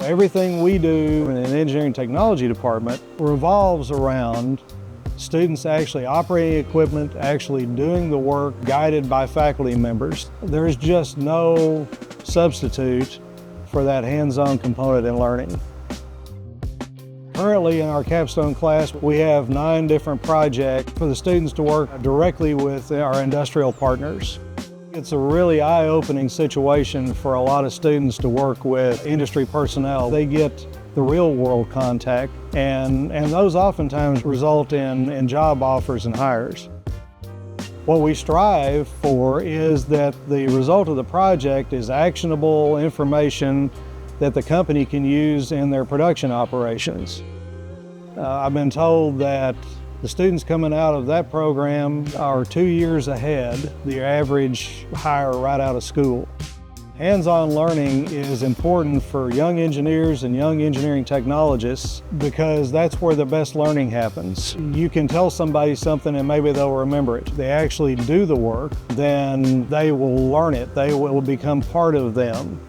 Everything we do in an engineering technology department revolves around students actually operating equipment, actually doing the work, guided by faculty members. There's just no substitute for that hands-on component in learning. Currently in our capstone class, we have 9 different projects for the students to work directly with our industrial partners. It's a really eye-opening situation for a lot of students to work with industry personnel. They get the real-world contact, and those oftentimes result in job offers and hires. What we strive for is that the result of the project is actionable information that the company can use in their production operations. I've been told that the students coming out of that program are 2 years ahead the average hire right out of school. Hands-on learning is important for young engineers and young engineering technologists because that's where the best learning happens. You can tell somebody something and maybe they'll remember it. They actually do the work, then they will learn it. They will become part of them.